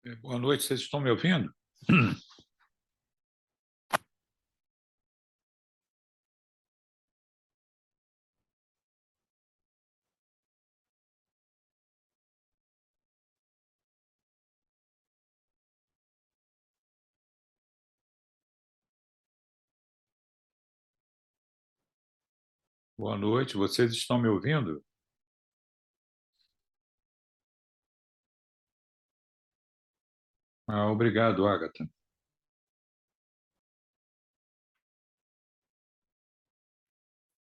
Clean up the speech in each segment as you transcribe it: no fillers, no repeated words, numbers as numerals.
Boa noite, vocês estão me ouvindo? Boa noite, vocês estão me ouvindo? Obrigado, Agatha. O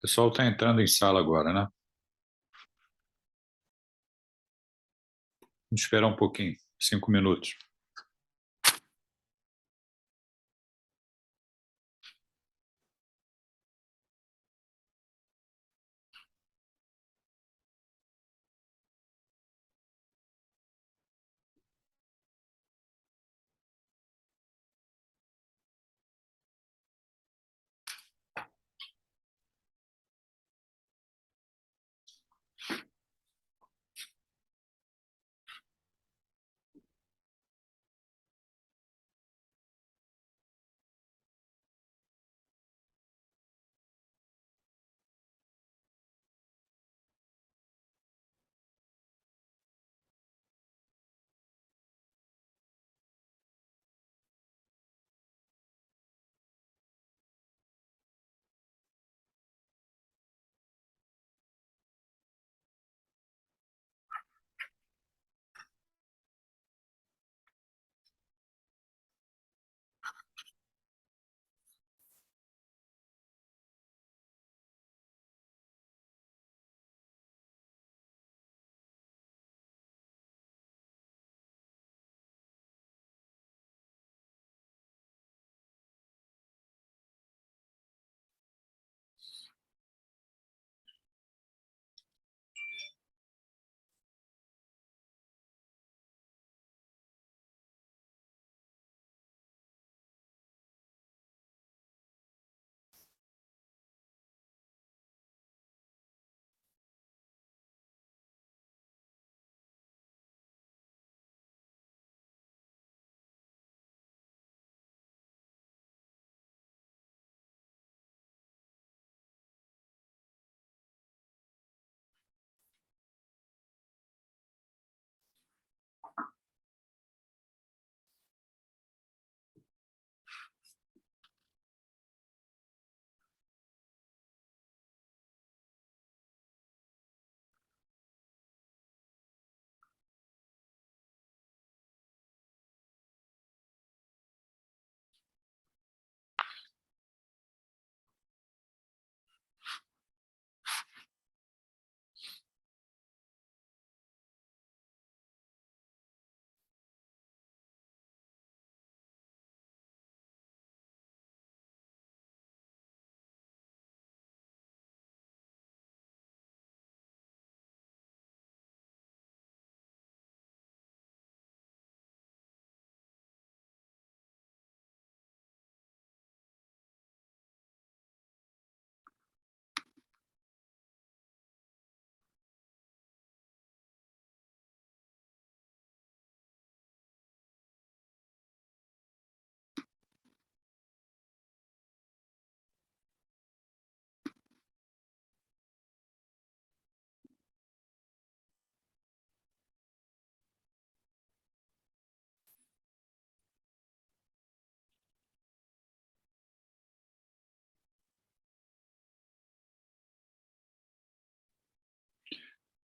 pessoal está entrando em sala agora, né? Vamos esperar um pouquinho, 5 minutos.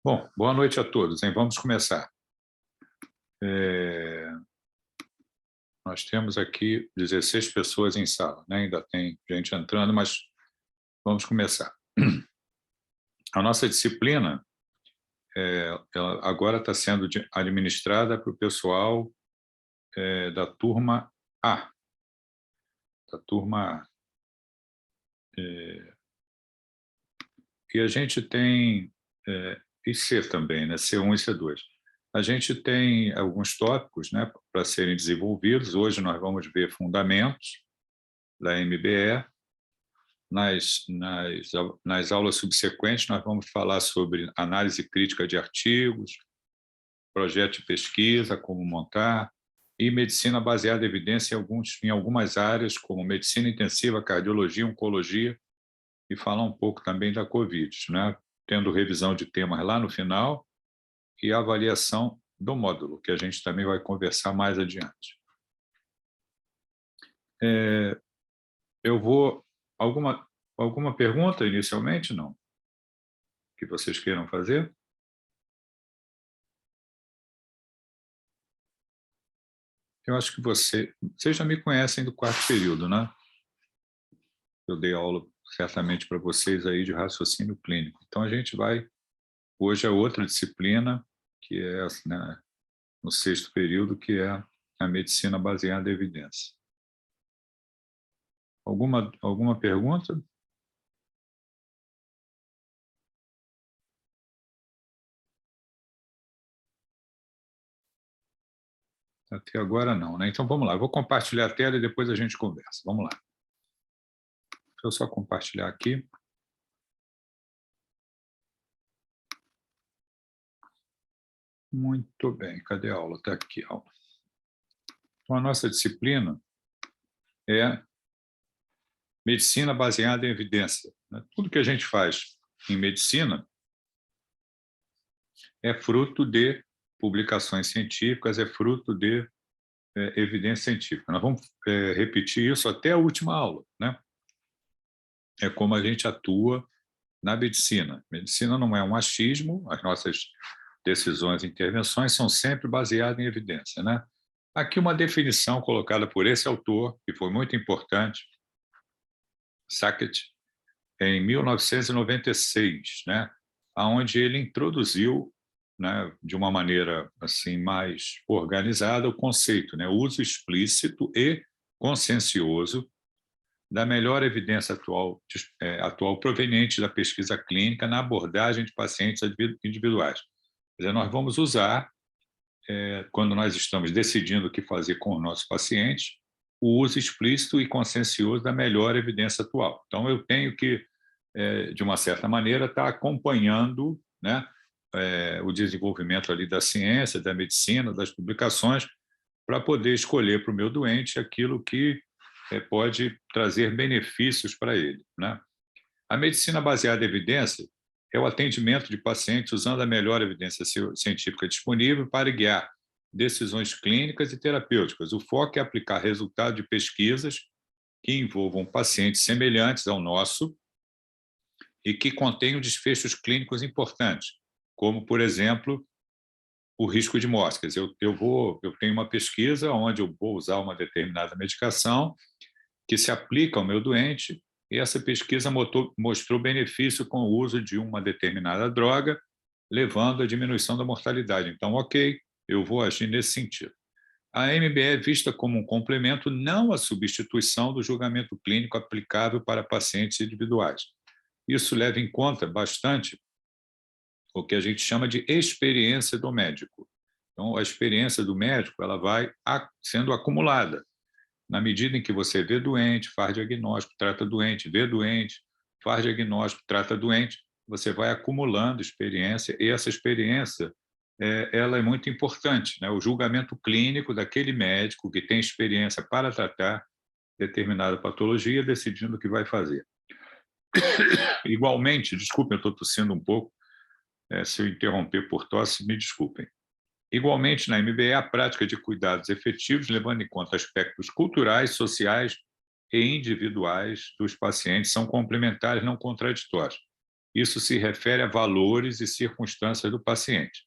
Bom, boa noite a todos, hein? Vamos começar. Nós temos aqui 16 pessoas em sala, né? Ainda tem gente entrando, mas vamos começar. A nossa disciplina ela agora está sendo administrada para o pessoal da turma A. Da turma A. E a gente tem, e C também, né? C1 e C2. A gente tem alguns tópicos, né, para serem desenvolvidos. Hoje nós vamos ver fundamentos da MBE. Nas aulas subsequentes, nós vamos falar sobre análise crítica de artigos, projeto de pesquisa, como montar, e medicina baseada em evidência em algumas áreas, como medicina intensiva, cardiologia, oncologia, e falar um pouco também da Covid, né? Tendo revisão de temas lá no final e avaliação do módulo, que a gente também vai conversar mais adiante. Eu vou... Alguma pergunta inicialmente? Não? Que vocês queiram fazer? Eu acho que vocês já me conhecem do quarto período, né? Eu dei aula certamente para vocês aí de raciocínio clínico. Então a gente vai... Hoje é outra disciplina, que é, né, no sexto período, que é a medicina baseada em evidência. Alguma pergunta? Até agora não, né? Então vamos lá, eu vou compartilhar a tela e depois a gente conversa. Vamos lá. Deixa eu só compartilhar aqui. Muito bem, cadê a aula? Está aqui a aula. Então a nossa disciplina é medicina baseada em evidência. Tudo que a gente faz em medicina é fruto de publicações científicas, é fruto de evidência científica. Nós vamos repetir isso até a última aula, né? É como a gente atua na medicina. Medicina não é um achismo, as nossas decisões e intervenções são sempre baseadas em evidência, né? Aqui uma definição colocada por esse autor, que foi muito importante, Sackett, em 1996, né? Onde ele introduziu, né, de uma maneira assim mais organizada, o conceito, né, o uso explícito e consciencioso da melhor evidência atual proveniente da pesquisa clínica na abordagem de pacientes individuais. Quer dizer, nós vamos usar, quando nós estamos decidindo o que fazer com os nossos pacientes, o uso explícito e consciencioso da melhor evidência atual. Então, eu tenho que, de uma certa maneira, estar acompanhando, né, o desenvolvimento ali da ciência, da medicina, das publicações, para poder escolher para o meu doente aquilo que pode trazer benefícios para ele, né? A medicina baseada em evidência é o atendimento de pacientes usando a melhor evidência científica disponível para guiar decisões clínicas e terapêuticas. O foco é aplicar resultados de pesquisas que envolvam pacientes semelhantes ao nosso e que contenham desfechos clínicos importantes, como, por exemplo, o risco de morte. Quer dizer, eu tenho uma pesquisa onde eu vou usar uma determinada medicação que se aplica ao meu doente, e essa pesquisa mostrou benefício com o uso de uma determinada droga, levando à diminuição da mortalidade. Então, ok, eu vou agir nesse sentido. A MBE é vista como um complemento, não a substituição do julgamento clínico aplicável para pacientes individuais. Isso leva em conta bastante o que a gente chama de experiência do médico. Então, a experiência do médico ela vai sendo acumulada. Na medida em que você vê doente, faz diagnóstico, trata doente, vê doente, faz diagnóstico, trata doente, você vai acumulando experiência, e essa experiência ela é muito importante, né? O julgamento clínico daquele médico que tem experiência para tratar determinada patologia, decidindo o que vai fazer. Igualmente, desculpem, eu estou tossindo um pouco, se eu interromper por tosse, me desculpem. Igualmente, na MBE, a prática de cuidados efetivos, levando em conta aspectos culturais, sociais e individuais dos pacientes, são complementares, não contraditórios. Isso se refere a valores e circunstâncias do paciente.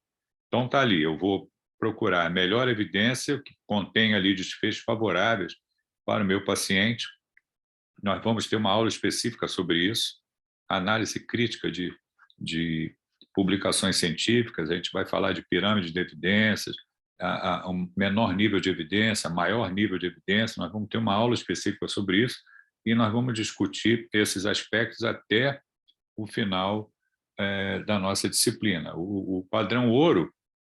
Então, está ali, eu vou procurar a melhor evidência que contém ali desfechos favoráveis para o meu paciente. Nós vamos ter uma aula específica sobre isso, análise crítica de publicações científicas, a gente vai falar de pirâmide de evidências, um menor nível de evidência, maior nível de evidência, nós vamos ter uma aula específica sobre isso e nós vamos discutir esses aspectos até o final da nossa disciplina. O padrão ouro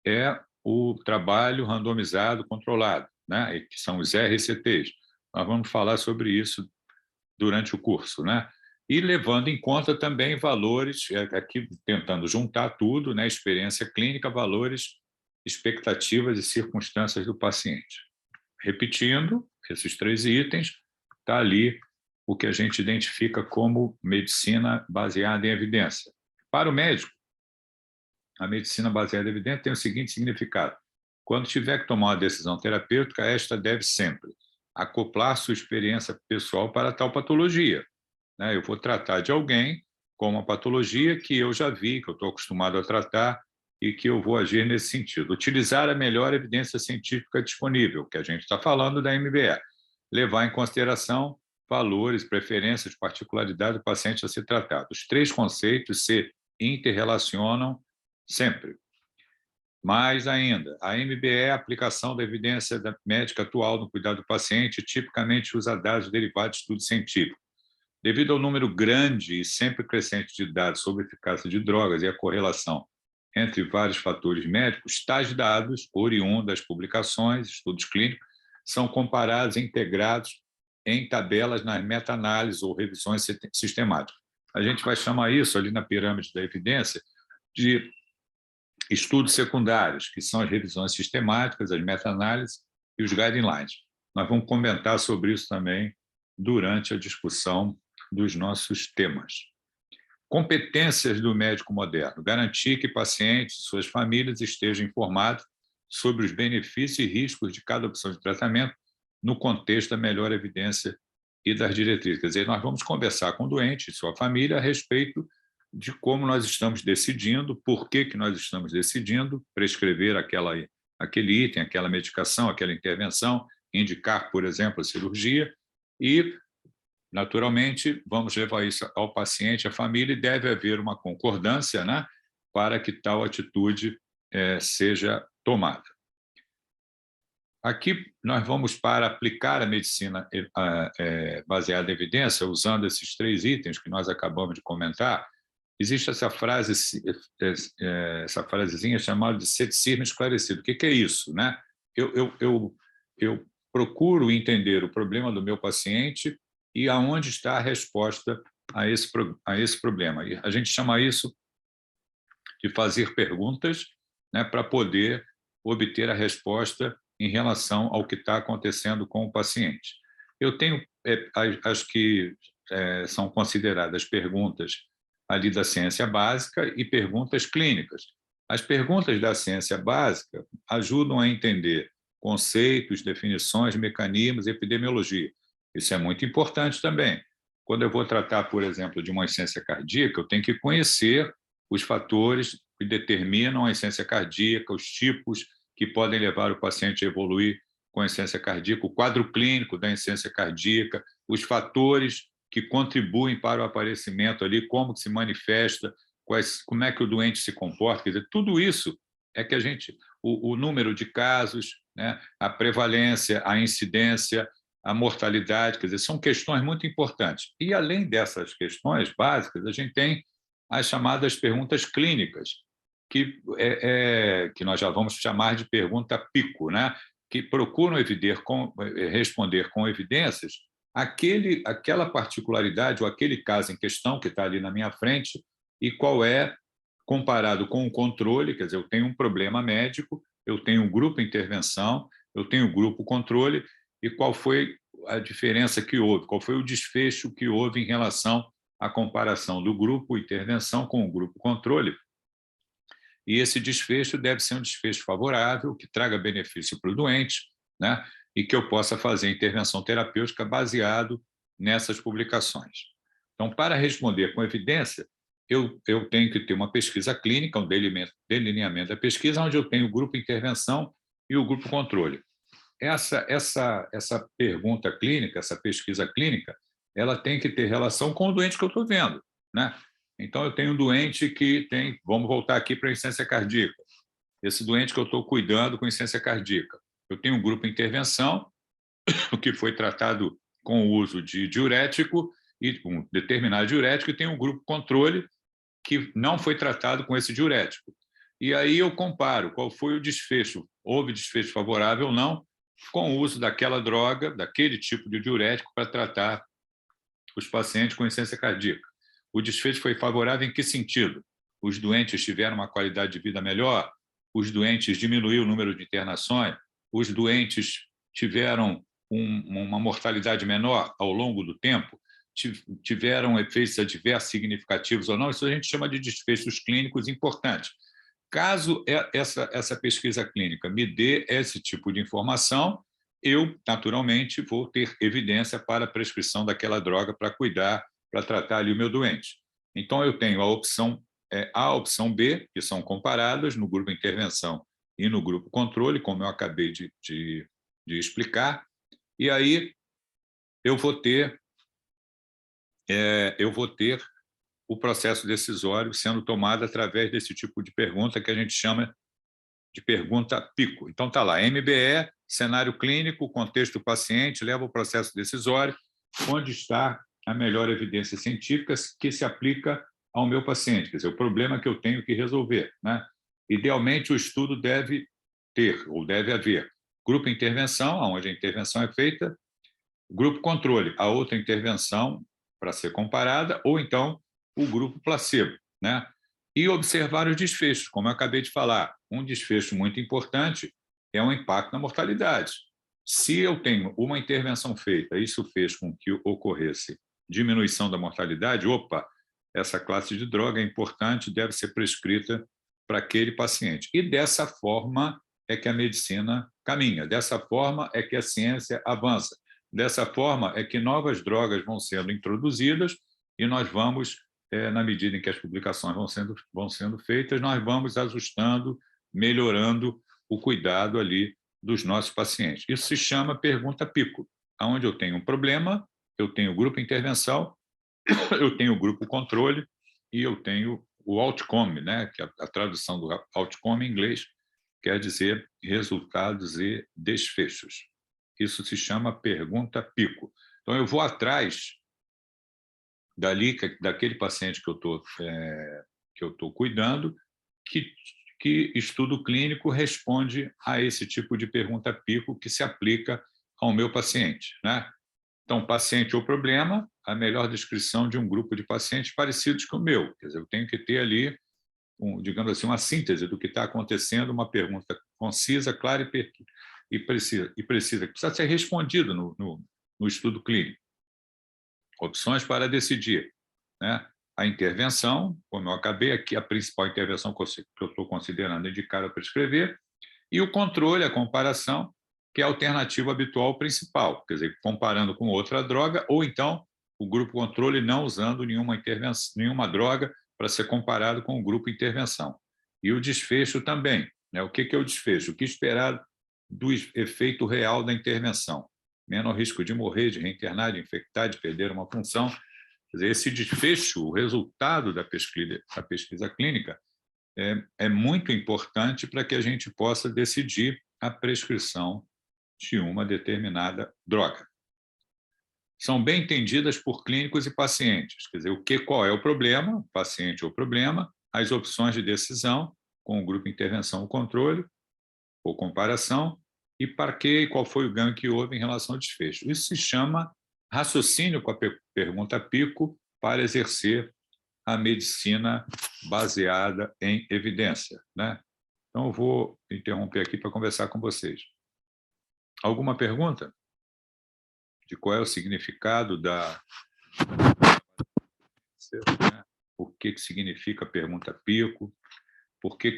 é o trabalho randomizado controlado, né? Que são os RCTs. Nós vamos falar sobre isso durante o curso, né? E levando em conta também valores, aqui tentando juntar tudo, né? Experiência clínica, valores, expectativas e circunstâncias do paciente. repetindo esses 3 itens, está ali o que a gente identifica como medicina baseada em evidência. Para o médico, a medicina baseada em evidência tem o seguinte significado: quando tiver que tomar uma decisão terapêutica, esta deve sempre acoplar sua experiência pessoal para tal patologia, né? Eu vou tratar de alguém com uma patologia que eu já vi, que eu estou acostumado a tratar e que eu vou agir nesse sentido. Utilizar a melhor evidência científica disponível, que a gente está falando da MBE. Levar em consideração valores, preferências, particularidades do paciente a ser tratado. Os 3 conceitos se interrelacionam sempre. Mais ainda, a MBE é a aplicação da evidência médica atual no cuidado do paciente, tipicamente usa dados derivados de estudo científico. Devido ao número grande e sempre crescente de dados sobre a eficácia de drogas e a correlação entre vários fatores médicos, tais dados, oriundos das publicações, estudos clínicos, são comparados e integrados em tabelas nas meta-análises ou revisões sistemáticas. A gente vai chamar isso, ali na pirâmide da evidência, de estudos secundários, que são as revisões sistemáticas, as meta-análises e os guidelines. Nós vamos comentar sobre isso também durante a discussão dos nossos temas. Competências do médico moderno: garantir que pacientes e suas famílias estejam informados sobre os benefícios e riscos de cada opção de tratamento no contexto da melhor evidência e das diretrizes. Quer dizer, nós vamos conversar com o doente e sua família a respeito de como nós estamos decidindo, por que nós estamos decidindo prescrever aquele item, aquela medicação, aquela intervenção, indicar, por exemplo, a cirurgia e, naturalmente, vamos levar isso ao paciente, à família, e deve haver uma concordância, né, para que tal atitude seja tomada. Aqui nós vamos para aplicar a medicina baseada em evidência, usando esses 3 itens que nós acabamos de comentar. Existe essa frasezinha chamada de ceticismo esclarecido. O que é isso, né? Eu procuro entender o problema do meu paciente e aonde está a resposta a esse problema. E a gente chama isso de fazer perguntas, né, para poder obter a resposta em relação ao que está acontecendo com o paciente. Eu tenho as que são consideradas perguntas ali da ciência básica e perguntas clínicas. As perguntas da ciência básica ajudam a entender conceitos, definições, mecanismos, epidemiologia. Isso é muito importante também. Quando eu vou tratar, por exemplo, de uma insuficiência cardíaca, eu tenho que conhecer os fatores que determinam a insuficiência cardíaca, os tipos que podem levar o paciente a evoluir com a insuficiência cardíaca, o quadro clínico da insuficiência cardíaca, os fatores que contribuem para o aparecimento ali, como se manifesta, como é que o doente se comporta. Quer dizer, tudo isso é que o número de casos, né, a prevalência, a incidência, a mortalidade, quer dizer, são questões muito importantes. E, além dessas questões básicas, a gente tem as chamadas perguntas clínicas, que nós já vamos chamar de pergunta PICO, né? Que procuram responder com evidências aquela particularidade ou aquele caso em questão que está ali na minha frente e qual é, comparado com o controle. Quer dizer, eu tenho um problema médico, eu tenho um grupo intervenção, eu tenho um grupo controle, e qual foi a diferença que houve, qual foi o desfecho que houve em relação à comparação do grupo intervenção com o grupo controle. E esse desfecho deve ser um desfecho favorável, que traga benefício para o doente, né? E que eu possa fazer intervenção terapêutica baseado nessas publicações. Então, para responder com evidência, eu tenho que ter uma pesquisa clínica, um delineamento da pesquisa, onde eu tenho o grupo intervenção e o grupo controle. Essa pergunta clínica, essa pesquisa clínica, ela tem que ter relação com o doente que eu estou vendo, né? Então, eu tenho um doente que tem... Vamos voltar aqui para a insuficiência cardíaca. Esse doente que eu estou cuidando com insuficiência cardíaca. Eu tenho um grupo de intervenção, que foi tratado com o uso de diurético, e um determinado diurético, e tem um grupo controle, que não foi tratado com esse diurético. E aí eu comparo qual foi o desfecho. Houve desfecho favorável ou não, com o uso daquela droga, daquele tipo de diurético, para tratar os pacientes com insuficiência cardíaca. O desfecho foi favorável em que sentido? Os doentes tiveram uma qualidade de vida melhor? Os doentes diminuíram o número de internações? Os doentes tiveram uma mortalidade menor ao longo do tempo, tiveram efeitos adversos significativos ou não, isso a gente chama de desfechos clínicos importantes. Caso essa pesquisa clínica me dê esse tipo de informação, eu, naturalmente, vou ter evidência para a prescrição daquela droga para cuidar, para tratar ali o meu doente. Então, eu tenho a opção A, a opção B, que são comparadas no grupo intervenção e no grupo controle, como eu acabei de explicar, e aí eu vou ter o processo decisório sendo tomado através desse tipo de pergunta que a gente chama de pergunta PICO. Então, está lá, MBE, cenário clínico, contexto paciente, leva o processo decisório, onde está a melhor evidência científica que se aplica ao meu paciente, quer dizer, o problema que eu tenho que resolver, né? Idealmente, o estudo deve ter, ou deve haver, grupo intervenção, onde a intervenção é feita, grupo controle, a outra intervenção para ser comparada, ou então o grupo placebo, né? E observar os desfechos, como eu acabei de falar. Um desfecho muito importante é o impacto na mortalidade. Se eu tenho uma intervenção feita, isso fez com que ocorresse diminuição da mortalidade, opa, essa classe de droga é importante, deve ser prescrita para aquele paciente. E dessa forma é que a medicina caminha, dessa forma é que a ciência avança, dessa forma é que novas drogas vão sendo introduzidas e nós vamos, na medida em que as publicações vão sendo feitas, nós vamos ajustando, melhorando o cuidado ali dos nossos pacientes. Isso se chama pergunta PICO, onde eu tenho um problema, eu tenho o grupo intervenção, eu tenho o grupo controle e eu tenho o outcome, né, que a tradução do outcome em inglês quer dizer resultados e desfechos. Isso se chama pergunta PICO. Então, eu vou atrás daquele paciente que eu estou cuidando, que estudo clínico responde a esse tipo de pergunta PICO que se aplica ao meu paciente, né? Então, paciente ou problema, a melhor descrição de um grupo de pacientes parecidos com o meu. Quer dizer, eu tenho que ter ali, digamos assim, uma síntese do que está acontecendo, uma pergunta concisa, clara e precisa, que precisa ser respondido no estudo clínico. Opções para decidir, né? A intervenção, como eu acabei aqui, a principal intervenção que eu estou considerando indicada para prescrever, e o controle, a comparação, que é a alternativa habitual principal, quer dizer, comparando com outra droga, ou então o grupo controle não usando nenhuma droga para ser comparado com o grupo intervenção. E o desfecho também, né? O que é o desfecho? O que esperar do efeito real da intervenção? Menor risco de morrer, de reinternar, de infectar, de perder uma função. Quer dizer, esse desfecho, o resultado da pesquisa clínica, é muito importante para que a gente possa decidir a prescrição de uma determinada droga. São bem entendidas por clínicos e pacientes, quer dizer, qual é o problema, paciente ou problema, as opções de decisão, com o grupo intervenção ou controle, ou comparação, e para que e qual foi o ganho que houve em relação ao desfecho. Isso se chama raciocínio com a pergunta PICO para exercer a medicina baseada em evidência, né? Então, eu vou interromper aqui para conversar com vocês. Alguma pergunta? De qual é o significado o que significa a pergunta PICO?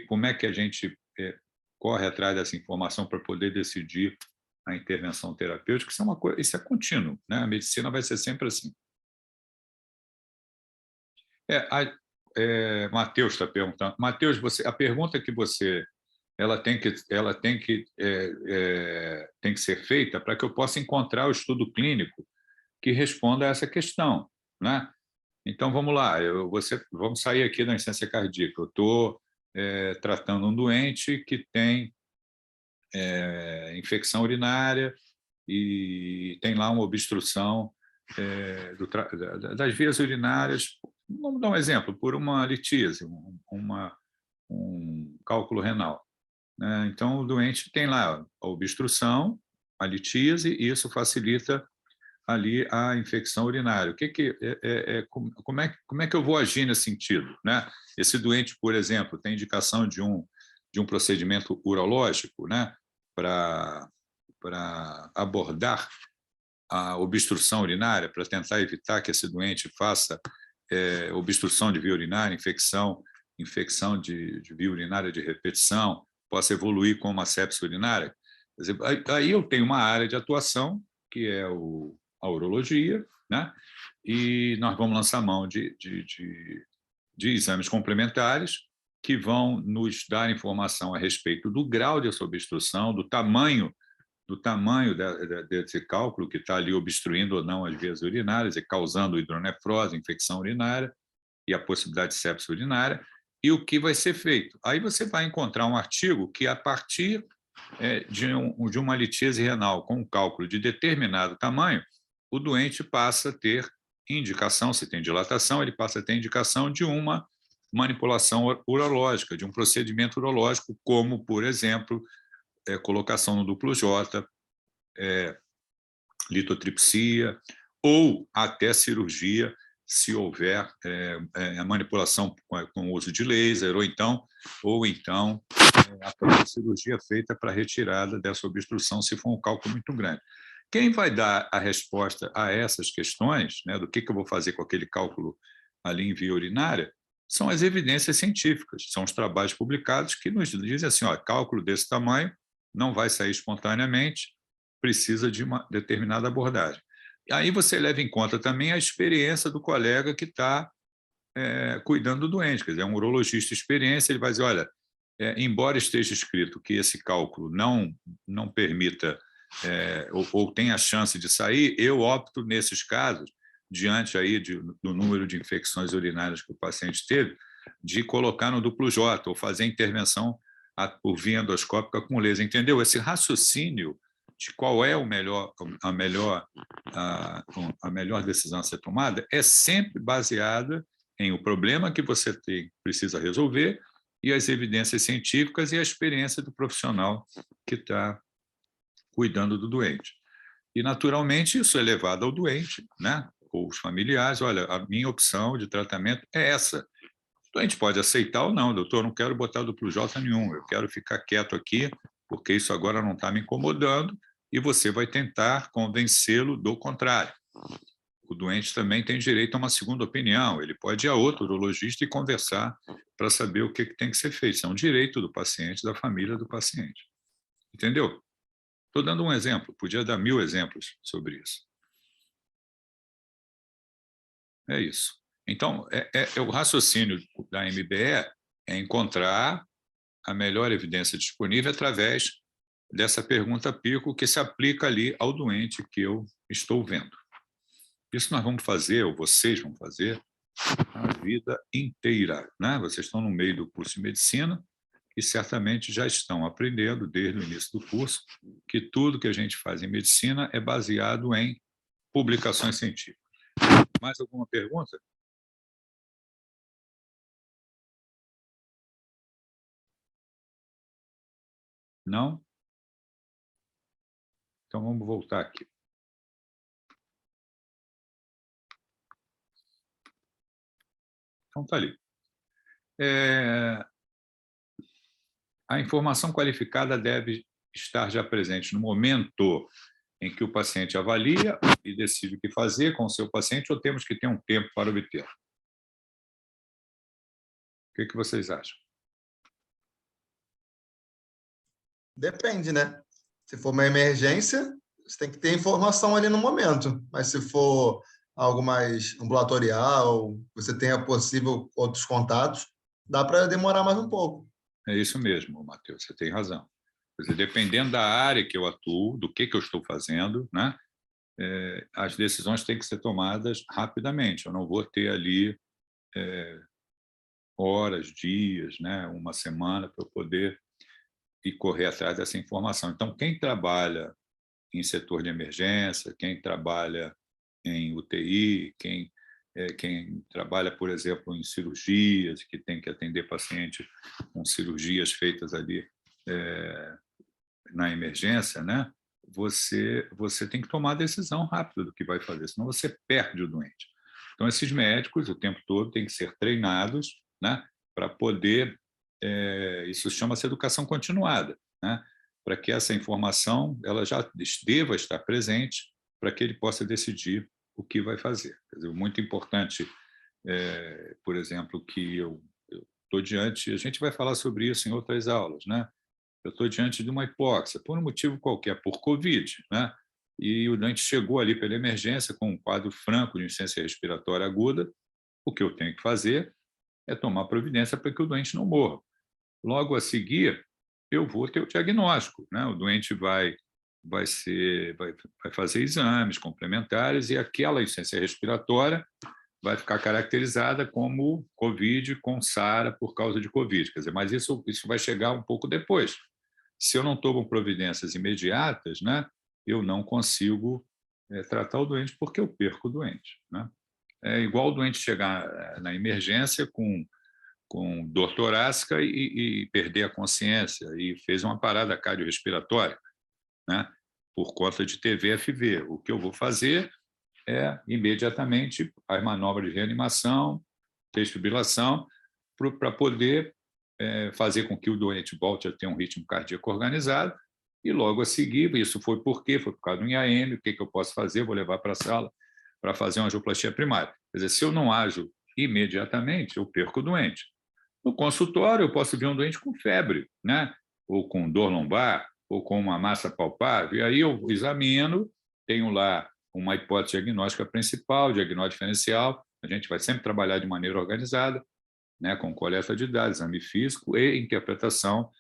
Como é que a gente corre atrás dessa informação para poder decidir a intervenção terapêutica? Isso é contínuo, né? A medicina vai ser sempre assim. Matheus está perguntando. Matheus, a pergunta que você tem que ser feita para que eu possa encontrar o estudo clínico que responda a essa questão, né? Então, vamos lá, vamos sair aqui da insuficiência cardíaca. Eu estou tratando um doente que tem infecção urinária e tem lá uma obstrução das vias urinárias. Vamos dar um exemplo, por uma litíase, um cálculo renal, né? Então, o doente tem lá a obstrução, a litíase, e isso facilita ali a infecção urinária. Como é que eu vou agir nesse sentido, né? Esse doente, por exemplo, tem indicação de um procedimento urológico, né? Para abordar a obstrução urinária, para tentar evitar que esse doente faça obstrução de via urinária, infecção de via urinária de repetição, possa evoluir com uma sepse urinária. Quer dizer, aí eu tenho uma área de atuação, que é a urologia, né? E nós vamos lançar mão de exames complementares que vão nos dar informação a respeito do grau dessa obstrução, do tamanho desse cálculo que está ali obstruindo ou não as vias urinárias e causando hidronefrose, infecção urinária e a possibilidade de sepse urinária, e o que vai ser feito. Aí você vai encontrar um artigo que, a partir de uma litíase renal com um cálculo de determinado tamanho, o doente passa a ter indicação, se tem dilatação, ele passa a ter indicação de uma manipulação urológica, de um procedimento urológico, como, por exemplo, colocação no duplo J, litotripsia, ou até cirurgia, se houver a manipulação com o uso de laser, ou então a própria cirurgia feita para retirada dessa obstrução, se for um cálculo muito grande. Quem vai dar a resposta a essas questões, né, do que eu vou fazer com aquele cálculo ali em via urinária, são as evidências científicas, são os trabalhos publicados que nos dizem assim, cálculo desse tamanho não vai sair espontaneamente, precisa de uma determinada abordagem. E aí você leva em conta também a experiência do colega que está cuidando do doente, quer dizer, é um urologista experiência, ele vai dizer, olha, embora esteja escrito que esse cálculo não permita ou tenha a chance de sair, eu opto, nesses casos, diante aí do número de infecções urinárias que o paciente teve, de colocar no duplo J, ou fazer intervenção por via endoscópica com laser. Entendeu? Esse raciocínio de qual é a melhor decisão a ser tomada é sempre baseada em o problema que você precisa resolver e as evidências científicas e a experiência do profissional que está cuidando do doente. E, naturalmente, isso é levado ao doente, né? Ou os familiares, olha, a minha opção de tratamento é essa. O doente pode aceitar ou não, doutor, não quero botar duplo J nenhum, eu quero ficar quieto aqui, porque isso agora não está me incomodando, e você vai tentar convencê-lo do contrário. O doente também tem direito a uma segunda opinião, ele pode ir a outro urologista e conversar para saber o que tem que ser feito. Isso é um direito do paciente, da família do paciente. Entendeu? Estou dando um exemplo, podia dar 1000 exemplos sobre isso. É isso. Então, o raciocínio da MBE é encontrar a melhor evidência disponível através dessa pergunta pico que se aplica ali ao doente que eu estou vendo. Isso nós vamos fazer, ou vocês vão fazer, a vida inteira, né? Vocês estão no meio do curso de medicina e certamente já estão aprendendo, desde o início do curso, que tudo que a gente faz em medicina é baseado em publicações científicas. Mais alguma pergunta? Não? Então, vamos voltar aqui. Então, está ali. A informação qualificada deve estar já presente no momento em que o paciente avalia e decide o que fazer com o seu paciente, ou temos que ter um tempo para obter? O que vocês acham? Depende, né? Se for uma emergência, você tem que ter informação ali no momento. Mas se for algo mais ambulatorial, você tenha possível outros contatos, dá para demorar mais um pouco. É isso mesmo, Matheus, você tem razão. Quer dizer, dependendo da área que eu atuo, do que eu estou fazendo, né, as decisões têm que ser tomadas rapidamente. Eu não vou ter ali horas, dias, né, uma semana para eu poder ir correr atrás dessa informação. Então, quem trabalha em setor de emergência, quem trabalha em UTI, quem trabalha, por exemplo, em cirurgias, que tem que atender pacientes com cirurgias feitas ali na emergência, né? Você tem que tomar a decisão rápida do que vai fazer, senão você perde o doente. Então, esses médicos, o tempo todo, têm que ser treinados, né, para poder... isso chama-se educação continuada, né? para que essa informação ela já deva estar presente para que ele possa decidir o que vai fazer. Quer dizer, muito importante, por exemplo, que eu estou diante, a gente vai falar sobre isso em outras aulas, né? Eu estou diante de uma hipóxia, por um motivo qualquer, por Covid, né? E o doente chegou ali pela emergência com um quadro franco de insuficiência respiratória aguda. O que eu tenho que fazer é tomar providência para que o doente não morra. Logo a seguir, eu vou ter o diagnóstico, né? O doente vai fazer exames complementares e aquela insuficiência respiratória vai ficar caracterizada como Covid com SARA por causa de Covid. Quer dizer, mas isso vai chegar um pouco depois. Se eu não tomo providências imediatas, né, eu não consigo tratar o doente porque eu perco o doente, né? É igual o doente chegar na emergência com dor torácica e perder a consciência e fez uma parada cardiorrespiratória, né, por conta de TVFV. O que eu vou fazer é, imediatamente, as manobras de reanimação, desfibrilação, para poder fazer com que o doente volte a ter um ritmo cardíaco organizado e, logo a seguir, isso foi por quê? Foi por causa do IAM, o que eu posso fazer? Vou levar para a sala para fazer uma angioplastia primária. Quer dizer, se eu não ajo imediatamente, eu perco o doente. No consultório, eu posso ver um doente com febre, né? Ou com dor lombar, ou com uma massa palpável, e aí eu examino, tenho lá uma hipótese diagnóstica principal, diagnóstico diferencial, a gente vai sempre trabalhar de maneira organizada, né, com coleta de dados, exame físico e interpretação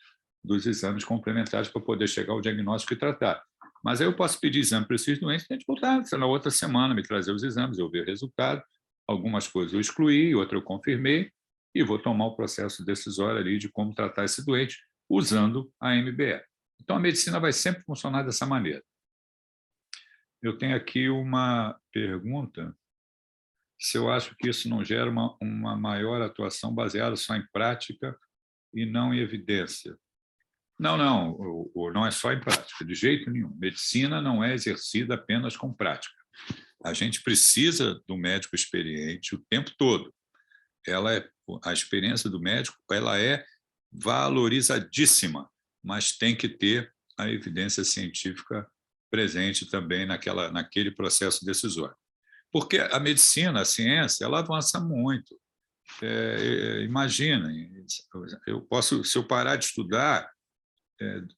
dos exames complementares para poder chegar ao diagnóstico e tratar. Mas aí eu posso pedir exame para esses doentes e a gente voltar na outra semana, me trazer os exames, eu ver o resultado, algumas coisas eu excluí, outras eu confirmei, e vou tomar o processo decisório ali de como tratar esse doente usando a MBE. Então, a medicina vai sempre funcionar dessa maneira. Eu tenho aqui uma pergunta, se eu acho que isso não gera uma maior atuação baseada só em prática e não em evidência. Não, não é só em prática, de jeito nenhum. Medicina não é exercida apenas com prática. A gente precisa do médico experiente o tempo todo. A experiência do médico ela é valorizadíssima, mas tem que ter a evidência científica presente também naquele processo decisório. Porque a medicina, a ciência, ela avança muito. Imagina, se eu parar de estudar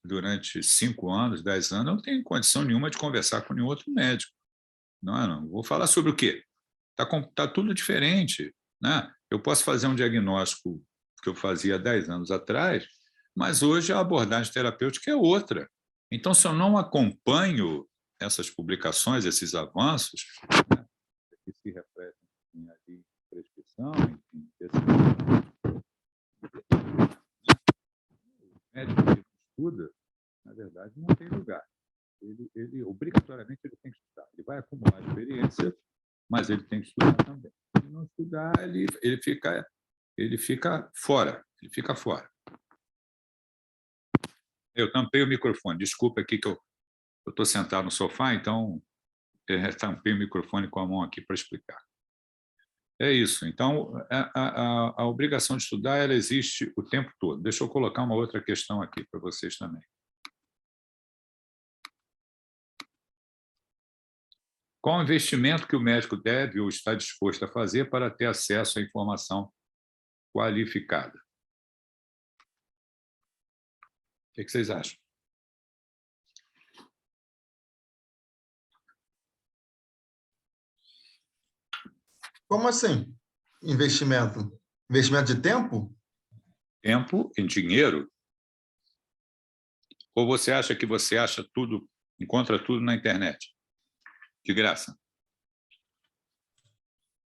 durante 5 anos, 10 anos, eu não tenho condição nenhuma de conversar com nenhum outro médico. Não. Vou falar sobre o quê? Tá tudo diferente, né? Eu posso fazer um diagnóstico que eu fazia 10 anos atrás, mas hoje a abordagem terapêutica é outra. Então, se eu não acompanho essas publicações, esses avanços, né, que se refletem em prescrição, enfim, o médico que estuda, na verdade, não tem lugar. Ele obrigatoriamente ele tem que estudar. Ele vai acumular experiência, mas ele tem que estudar também. Se não estudar, ele fica fora. Ele fica fora. Eu tampei o microfone. Desculpa aqui que eu estou sentado no sofá, então tampei o microfone com a mão aqui para explicar. É isso. Então, a obrigação de estudar ela existe o tempo todo. Deixa eu colocar uma outra questão aqui para vocês também. Qual o investimento que o médico deve ou está disposto a fazer para ter acesso à informação qualificada? O que vocês acham? Como assim? Investimento? Investimento de tempo? Tempo em dinheiro? Ou você acha que você acha tudo, encontra tudo na internet? De graça?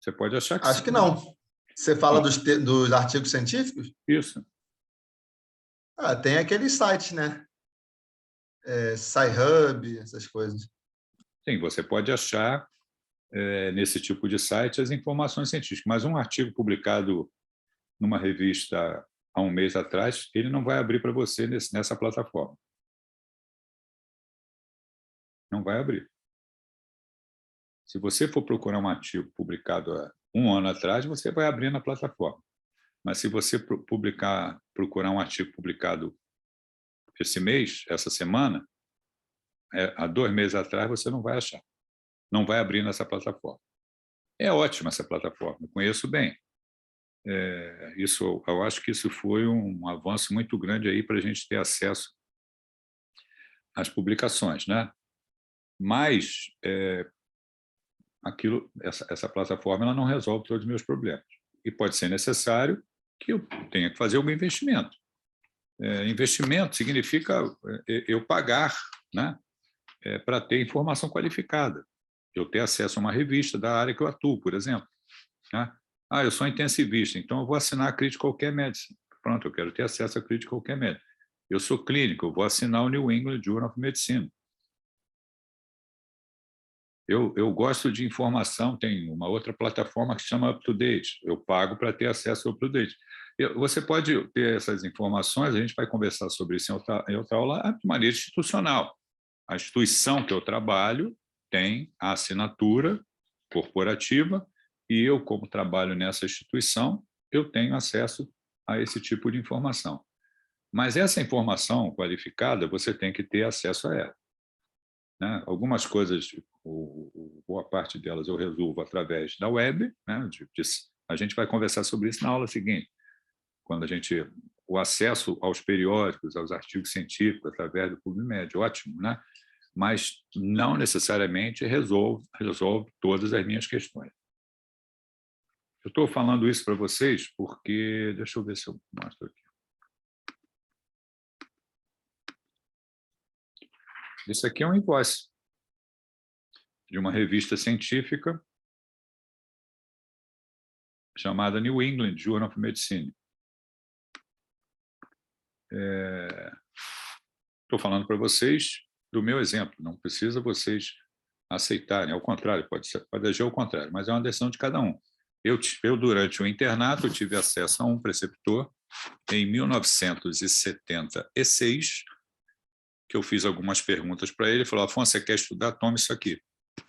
Você pode achar que Acho sim. que não. Você fala dos artigos científicos? Isso. Tem aqueles sites, né? Sci-Hub, essas coisas. Sim, você pode achar nesse tipo de site as informações científicas, mas um artigo publicado numa revista há um mês atrás, ele não vai abrir para você nessa plataforma. Não vai abrir. Se você for procurar um artigo publicado há 1 ano atrás, você vai abrir na plataforma. Mas se você procurar um artigo publicado esse mês, essa semana, há 2 meses atrás, você não vai achar. Não vai abrir nessa plataforma. É ótima essa plataforma, conheço bem. Eu acho que isso foi um avanço muito grande aí para a gente ter acesso às publicações, né? Mas essa plataforma ela não resolve todos os meus problemas. E pode ser necessário que eu tenha que fazer algum investimento. Investimento significa eu pagar, né, para ter informação qualificada. Eu ter acesso a uma revista da área que eu atuo, por exemplo. Né? Eu sou intensivista, então eu vou assinar a Critical Care Medicine. Pronto, eu quero ter acesso a Critical Care Medicine. Eu sou clínico, eu vou assinar o New England Journal of Medicine. Eu gosto de informação, tem uma outra plataforma que se chama UpToDate. Eu pago para ter acesso ao UpToDate. Você pode ter essas informações, a gente vai conversar sobre isso em outra aula, de maneira institucional. A instituição que eu trabalho tem a assinatura corporativa e eu, como trabalho nessa instituição, eu tenho acesso a esse tipo de informação. Mas essa informação qualificada, você tem que ter acesso a ela. Né? Algumas coisas, boa parte delas eu resolvo através da web, né? A gente vai conversar sobre isso na aula seguinte, quando o acesso aos periódicos, aos artigos científicos através do PubMed, ótimo, né? Mas não necessariamente resolve todas as minhas questões. Eu estou falando isso para vocês porque, deixa eu ver se eu mostro aqui. Isso aqui é um invoice de uma revista científica chamada New England Journal of Medicine. Estou falando para vocês do meu exemplo, não precisa vocês aceitarem, ao contrário, pode agir ao contrário, mas é uma decisão de cada um. Eu, durante o internato, eu tive acesso a um preceptor em 1976, que eu fiz algumas perguntas para ele, ele falou, Afonso, você quer estudar? Toma isso aqui. O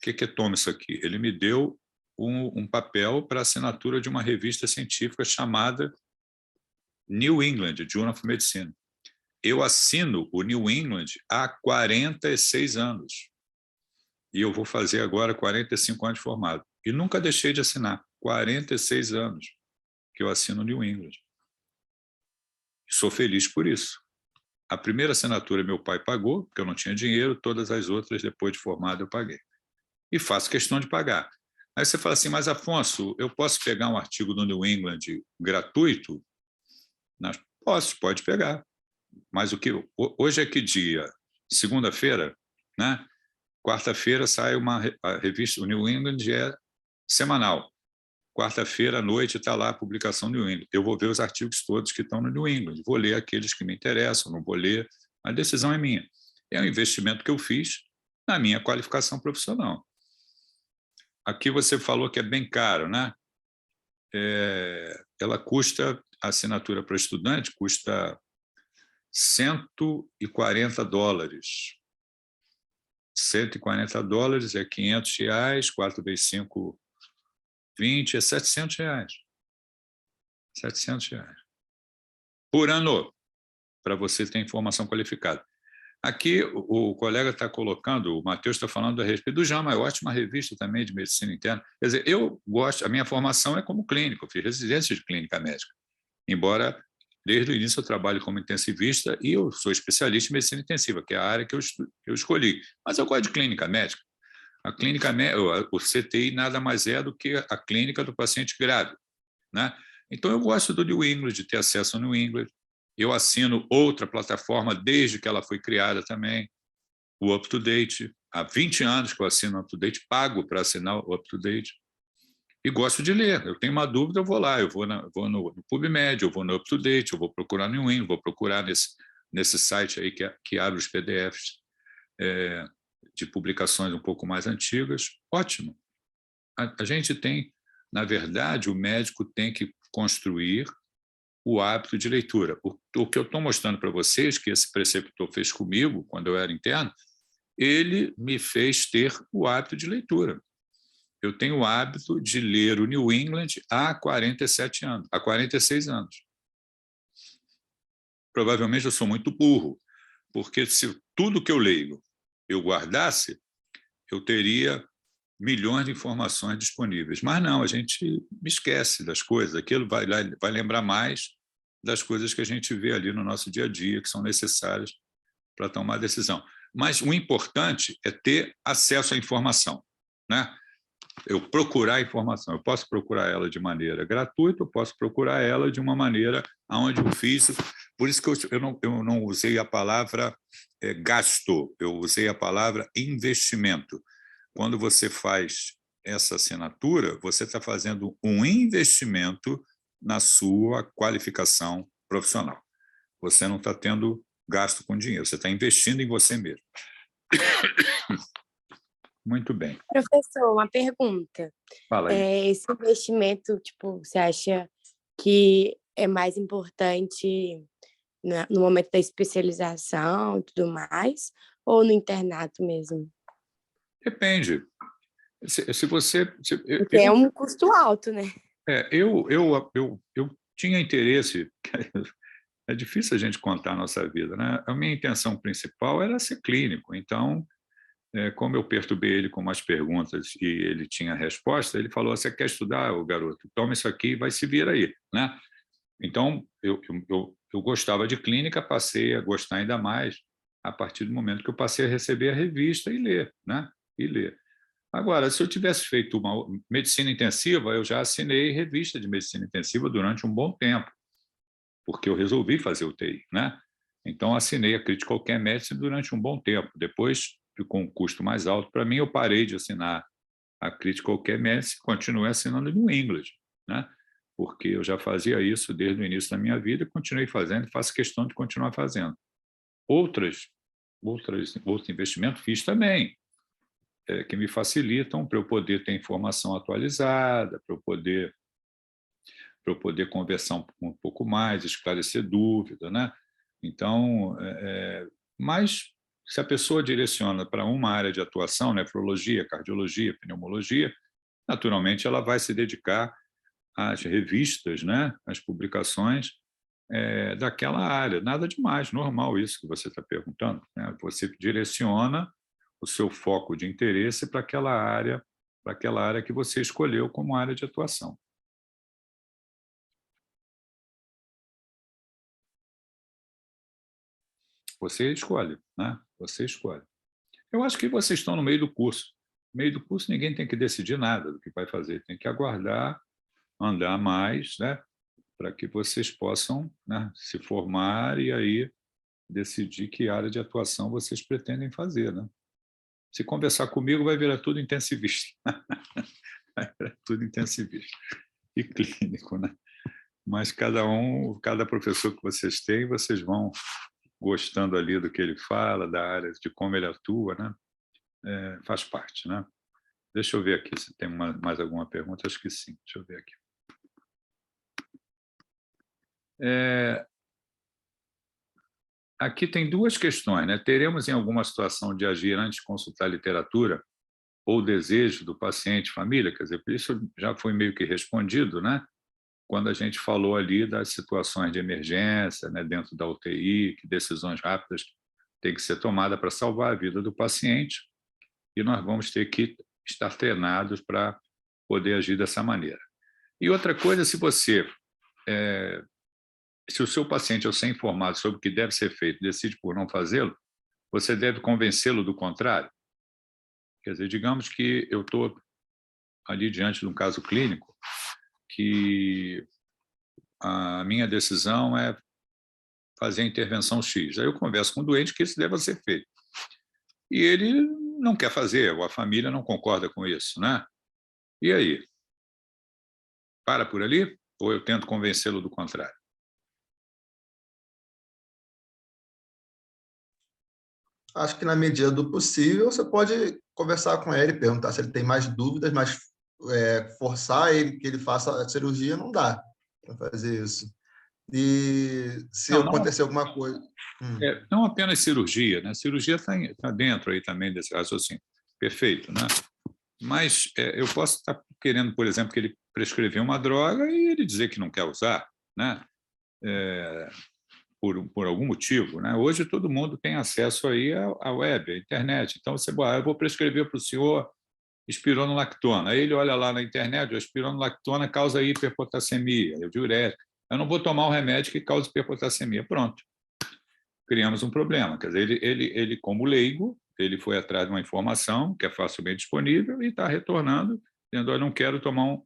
que é toma isso aqui? Ele me deu um papel para assinatura de uma revista científica chamada New England Journal of Medicine. Eu assino o New England há 46 anos. E eu vou fazer agora 45 anos de formado. E nunca deixei de assinar. 46 anos que eu assino o New England. Sou feliz por isso. A primeira assinatura meu pai pagou, porque eu não tinha dinheiro, todas as outras, depois de formado, eu paguei. E faço questão de pagar. Aí você fala assim, mas Afonso, eu posso pegar um artigo do New England gratuito? Não, pode pegar. Mas hoje é que dia? Segunda-feira, né? Quarta-feira sai a revista, o New England é semanal. Quarta-feira à noite está lá a publicação do New England. Eu vou ver os artigos todos que estão no New England, vou ler aqueles que me interessam, não vou ler. A decisão é minha. É um investimento que eu fiz na minha qualificação profissional. Aqui você falou que é bem caro, né? Ela custa, a assinatura para estudante custa $140. $140 é R$500, 4 vezes 5, 20, é R$700. R$700 por ano, para você ter informação qualificada. Aqui o colega está colocando, o Matheus está falando a respeito do JAMA, é ótima revista também de medicina interna. Quer dizer, eu gosto, a minha formação é como clínico, eu fiz residência de clínica médica, embora desde o início eu trabalho como intensivista e eu sou especialista em medicina intensiva, que é a área que eu escolhi. Mas eu gosto de clínica médica. A clínica, o CTI nada mais é do que a clínica do paciente grave, né? Então eu gosto do New England, de ter acesso ao New England. Eu assino outra plataforma desde que ela foi criada também, o UpToDate. Há 20 anos que eu assino o UpToDate, pago para assinar o UpToDate. E gosto de ler. Eu tenho uma dúvida, eu vou lá, eu vou no PubMed, eu vou no UpToDate, eu vou procurar no New England, vou procurar nesse site aí que abre os PDFs de publicações um pouco mais antigas. Ótimo. A gente tem, na verdade, o médico tem que construir o hábito de leitura. O que eu estou mostrando para vocês, que esse preceptor fez comigo, quando eu era interno, ele me fez ter o hábito de leitura. Eu tenho o hábito de ler o New England há 47 anos, há 46 anos. provavelmente eu sou muito burro, porque se tudo que eu leio eu guardasse, eu teria milhões de informações disponíveis. Mas não, a gente esquece das coisas, aquilo vai lembrar mais das coisas que a gente vê ali no nosso dia a dia, que são necessárias para tomar decisão. Mas o importante é ter acesso à informação, né? Eu procurar a informação. Eu posso procurar ela de maneira gratuita, eu posso procurar ela de uma maneira onde eu fiz. Por isso que eu não usei a palavra gasto, eu usei a palavra investimento. Quando você faz essa assinatura, você está fazendo um investimento na sua qualificação profissional. Você não está tendo gasto com dinheiro, você está investindo em você mesmo. Muito bem. Professor, uma pergunta. Fala aí. Esse investimento, tipo, você acha que é mais importante no momento da especialização e tudo mais, ou no internato mesmo? Depende. Se você... Porque é um custo alto, né? Eu tinha interesse... É difícil a gente contar a nossa vida, né? A minha intenção principal era ser clínico, então... como eu perturbei ele com umas perguntas e ele tinha resposta, ele falou, você quer estudar, garoto? Toma isso aqui e vai se vir aí, né? Então, eu gostava de clínica, passei a gostar ainda mais a partir do momento que eu passei a receber a revista e ler, né? E ler. Agora, se eu tivesse feito uma medicina intensiva, eu já assinei revista de medicina intensiva durante um bom tempo, porque eu resolvi fazer UTI, né? Então, assinei a Critical Care Medicine durante um bom tempo. Depois, ficou um custo mais alto para mim, eu parei de assinar a Critical Care Medicine, continuei assinando New England, né? Porque eu já fazia isso desde o início da minha vida, continuei fazendo e faço questão de continuar fazendo. Outros investimentos fiz também, que me facilitam para eu poder ter informação atualizada, para eu poder conversar um pouco mais, esclarecer dúvida, né? Então, mas se a pessoa direciona para uma área de atuação, nefrologia, cardiologia, pneumologia, naturalmente ela vai se dedicar às revistas, né, às publicações daquela área. Nada demais, normal isso que você está perguntando, né? Você direciona o seu foco de interesse para aquela área que você escolheu como área de atuação. Você escolhe, né? Você escolhe. Eu acho que vocês estão no meio do curso. No meio do curso, ninguém tem que decidir nada do que vai fazer. Tem que aguardar, andar mais, né? Para que vocês possam, né, se formar e aí decidir que área de atuação vocês pretendem fazer, né? Se conversar comigo, vai virar tudo intensivista. Vai virar tudo intensivista. E clínico, né? Mas cada professor que vocês têm, vocês vão gostando ali do que ele fala, da área, de como ele atua, né? Faz parte, né? Deixa eu ver aqui se tem mais alguma pergunta. Acho que sim. Deixa eu ver aqui. Aqui tem duas questões, né? Teremos em alguma situação de agir antes de consultar literatura ou desejo do paciente, família? Quer dizer, isso já foi meio que respondido, né? Quando a gente falou ali das situações de emergência, né, dentro da UTI, que decisões rápidas têm que ser tomadas para salvar a vida do paciente, e nós vamos ter que estar treinados para poder agir dessa maneira. E outra coisa, se o seu paciente, ao ser informado sobre o que deve ser feito, decide por não fazê-lo, você deve convencê-lo do contrário. Quer dizer, digamos que eu estou ali diante de um caso clínico que a minha decisão é fazer a intervenção X. Aí eu converso com o doente que isso deva ser feito. E ele não quer fazer, ou a família não concorda com isso, né? E aí? Para por ali? Ou eu tento convencê-lo do contrário? Acho que na medida do possível você pode conversar com ele, perguntar se ele tem mais dúvidas, mas forçar ele que ele faça a cirurgia não dá para fazer isso. E se acontecer alguma coisa... Não apenas cirurgia, né? Cirurgia está dentro aí também desse raciocínio. Perfeito, né? Mas eu posso estar querendo, por exemplo, que ele prescreveu uma droga e ele dizer que não quer usar, né? por algum motivo, né? Hoje todo mundo tem acesso aí à web, à internet. Então, você, eu vou prescrever para o senhor espironolactona. Aí ele olha lá na internet, a espironolactona causa hiperpotassemia, diurética. Eu não vou tomar um remédio que causa hiperpotassemia. Pronto. Criamos um problema. Quer dizer, ele como leigo, ele foi atrás de uma informação que é facilmente disponível e está retornando, dizendo, eu não quero tomar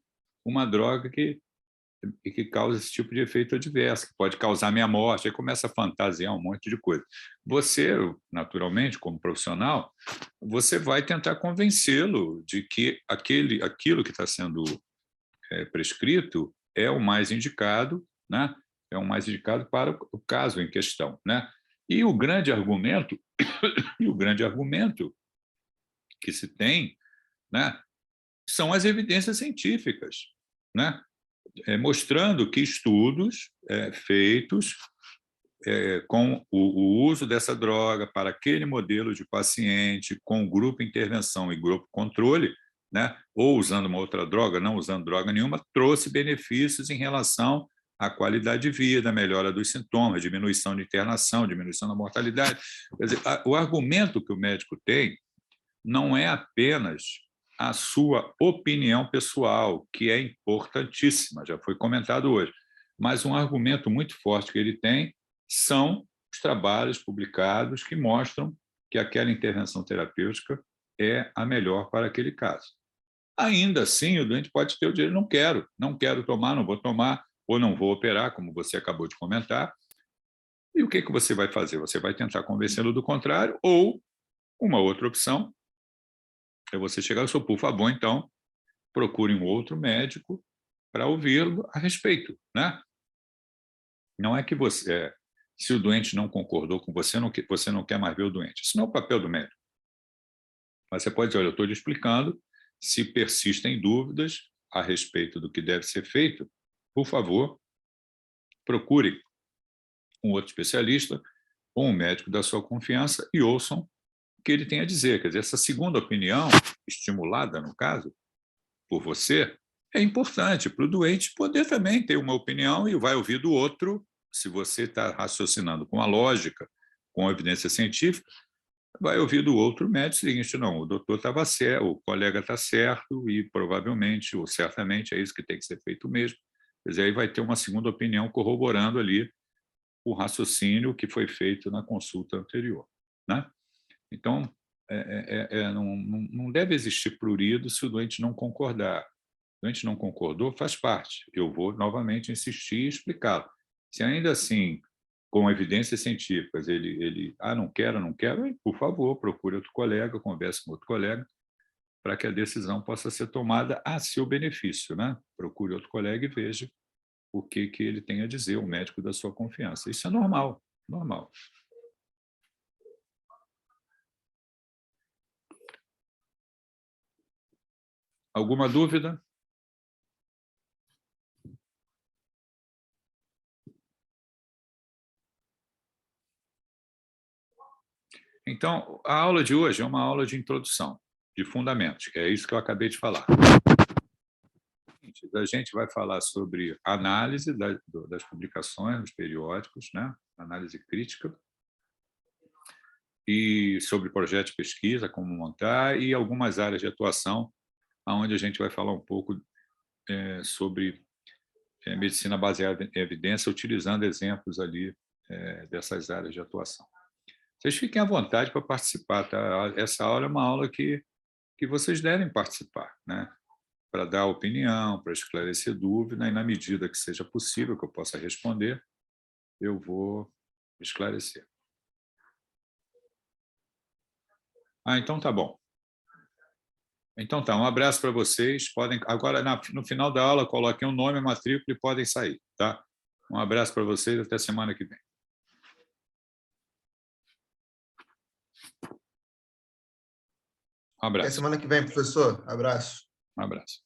uma droga que causa esse tipo de efeito adverso, que pode causar minha morte. Aí começa a fantasiar um monte de coisa. Você, naturalmente, como profissional, você vai tentar convencê-lo de que aquilo que está sendo prescrito é o mais indicado, né? É o mais indicado para o caso em questão, né? E o grande argumento que se tem, né, são as evidências científicas, né? Mostrando que estudos feitos com o uso dessa droga para aquele modelo de paciente, com grupo intervenção e grupo controle, né, ou usando uma outra droga, não usando droga nenhuma, trouxe benefícios em relação à qualidade de vida, melhora dos sintomas, diminuição de internação, diminuição da mortalidade. Quer dizer, o argumento que o médico tem não é apenas a sua opinião pessoal, que é importantíssima, já foi comentado hoje, mas um argumento muito forte que ele tem são os trabalhos publicados que mostram que aquela intervenção terapêutica é a melhor para aquele caso. Ainda assim, o doente pode ter o direito, não quero tomar, não vou tomar, ou não vou operar, como você acabou de comentar. E o que você vai fazer? Você vai tentar convencê-lo do contrário, ou uma outra opção é você chegar e falar, por favor, então, procure um outro médico para ouvi-lo a respeito, né? Não é que você, se o doente não concordou com você, você não quer mais ver o doente. Isso não é o papel do médico. Mas você pode dizer, olha, eu estou lhe explicando, se persistem dúvidas a respeito do que deve ser feito, por favor, procure um outro especialista ou um médico da sua confiança e ouçam o que ele tem a dizer. Quer dizer, essa segunda opinião, estimulada, no caso, por você, é importante para o doente poder também ter uma opinião e vai ouvir do outro. Se você está raciocinando com a lógica, com a evidência científica, vai ouvir do outro médico o seguinte, não, o doutor estava certo, o colega está certo e provavelmente, ou certamente, é isso que tem que ser feito mesmo. Quer dizer, aí vai ter uma segunda opinião corroborando ali o raciocínio que foi feito na consulta anterior, né? Então, não deve existir prurido se o doente não concordar. O doente não concordou, faz parte. Eu vou novamente insistir e explicá-lo. Se ainda assim, com evidências científicas, ele não quero, por favor, procure outro colega, converse com outro colega, para que a decisão possa ser tomada a seu benefício, né? Procure outro colega e veja o que ele tem a dizer, o médico da sua confiança. Isso é normal, normal. Alguma dúvida? Então, a aula de hoje é uma aula de introdução, de fundamentos, que é isso que eu acabei de falar. A gente vai falar sobre análise das publicações, dos periódicos, né? Análise crítica, e sobre projetos de pesquisa, como montar, e algumas áreas de atuação, onde a gente vai falar um pouco sobre medicina baseada em evidência, utilizando exemplos ali dessas áreas de atuação. Vocês fiquem à vontade para participar, tá? Essa aula é uma aula que vocês devem participar, né? Para dar opinião, para esclarecer dúvida, e na medida que seja possível, que eu possa responder, eu vou esclarecer. Então tá bom. Então tá, um abraço para vocês. Agora, no final da aula, coloquem o nome, a matrícula e podem sair, tá? Um abraço para vocês, até semana que vem. Um abraço. Até semana que vem, professor. Abraço. Um abraço.